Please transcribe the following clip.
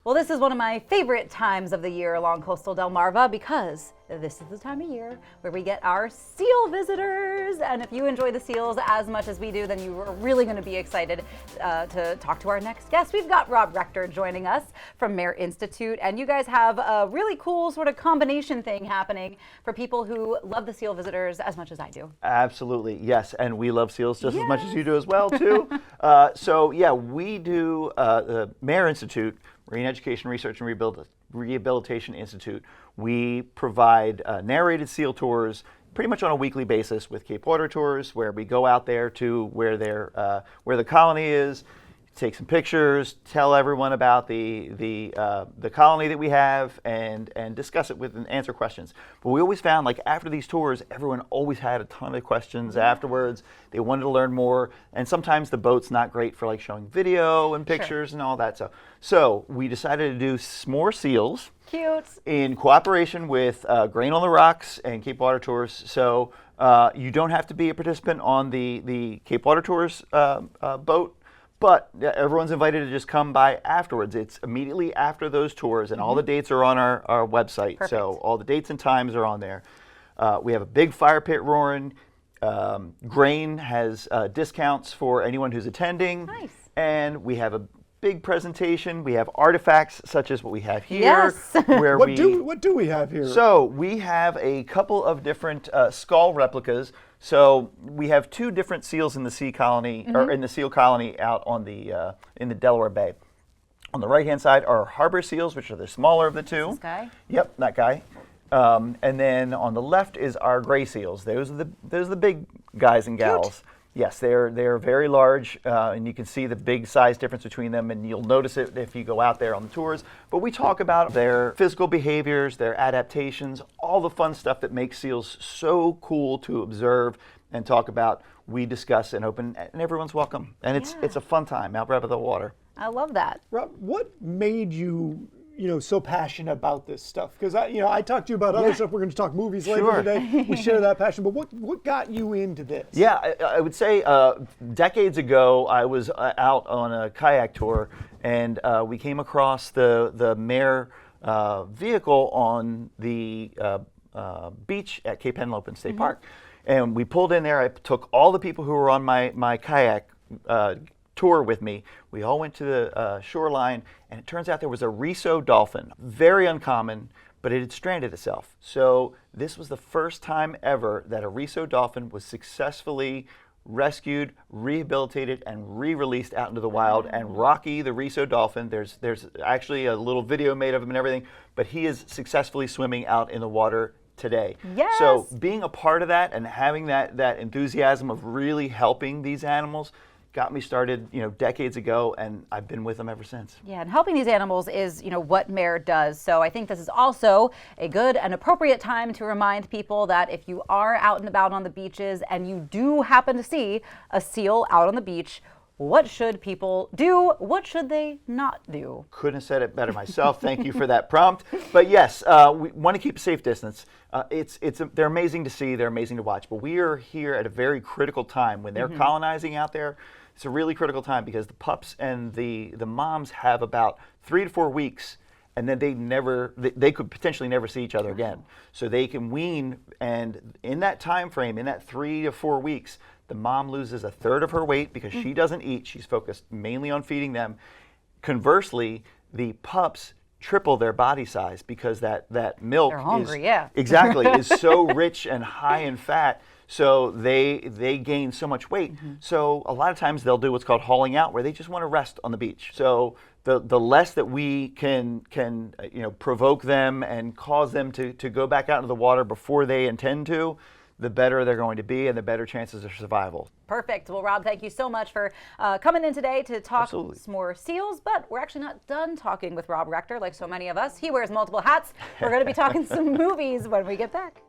Well, this is one of my favorite times of the year along coastal Delmarva because this is the time of year where we get our seal visitors. And if you enjoy the seals as much as we do, then you are really going to be excited to talk to our next guest. We've got Rob Rector joining us from MERR Institute, and you guys have a really cool sort of combination thing happening for people who love the seal visitors as much as I do. Absolutely, yes, and we love seals just as much as you do as well, too. So yeah, we do the MERR Institute, Marine Education Research and Rehabilitation Institute. We provide narrated seal tours pretty much on a weekly basis with Cape Water tours, where we go out there to where the colony is, take some pictures, tell everyone about the colony that we have, and discuss it with and answer questions. But we always found, like, after these tours, everyone always had a ton of questions afterwards. They wanted to learn more, and sometimes the boat's not great for like showing video and pictures and all that stuff. So we decided to do s'more seals. Cute. In cooperation with Grain on the Rocks and Cape Water Tours. So you don't have to be a participant on the Cape Water Tours boat, but everyone's invited to just come by afterwards. It's immediately after those tours, and all the dates are on our website. Perfect. So all the dates and times are on there. We have a big fire pit roaring. Grain has discounts for anyone who's attending. Nice. And we have a big presentation. We have artifacts such as what we have here. Yes. Where what do we have here? So we have a couple of different skull replicas. So we have two different seals in the sea colony, or in the seal colony out on the in the Delaware Bay. On the right-hand side are harbor seals, which are the smaller of the two. This guy? Yep, that guy. And then on the left is our gray seals. Those are the big guys and gals. Cute. Yes, they're very large, and you can see the big size difference between them, and you'll notice it if you go out there on the tours. But we talk about their physical behaviors, their adaptations, all the fun stuff that makes seals so cool to observe and talk about. We discuss and open, and everyone's welcome. And it's a fun time out right by the water. I love that. Rob, what made you so passionate about this stuff? Because I talked to you about other stuff. We're going to talk movies later today. We share that passion. But what got you into this? Yeah, I would say decades ago, I was out on a kayak tour, and we came across the MERR vehicle on the beach at Cape Henlopen State Park. And we pulled in there. I took all the people who were on my kayak tour with me. We all went to the shoreline, and it turns out there was a Riso dolphin. Very uncommon, but it had stranded itself. So this was the first time ever that a Riso dolphin was successfully rescued, rehabilitated, and re-released out into the wild. And Rocky, the Riso dolphin, there's actually a little video made of him and everything, but he is successfully swimming out in the water today. Yes. So being a part of that and having that enthusiasm of really helping these animals got me started, decades ago, and I've been with them ever since. Yeah, and helping these animals is, what MERR does. So I think this is also a good and appropriate time to remind people that if you are out and about on the beaches and you do happen to see a seal out on the beach, what should people do? What should they not do? Couldn't have said it better myself. Thank you for that prompt. But yes, we want to keep a safe distance. They're amazing to see. They're amazing to watch. But we are here at a very critical time when they're colonizing out there. It's a really critical time because the pups and the moms have about 3 to 4 weeks, and then they could potentially never see each other again. So they can wean, and in that time frame, in that 3 to 4 weeks, the mom loses a third of her weight because she doesn't eat. She's focused mainly on feeding them. Conversely, the pups triple their body size because that milk exactly is so rich and high in fat. So they gain so much weight. So a lot of times they'll do what's called hauling out, where they just want to rest on the beach. So the less that we can provoke them and cause them to go back out into the water before they intend to, the better they're going to be and the better chances of survival. Perfect. Well, Rob, thank you so much for coming in today to talk s'more seals, but we're actually not done talking with Rob Rector like so many of us. He wears multiple hats. We're going to be talking some movies when we get back.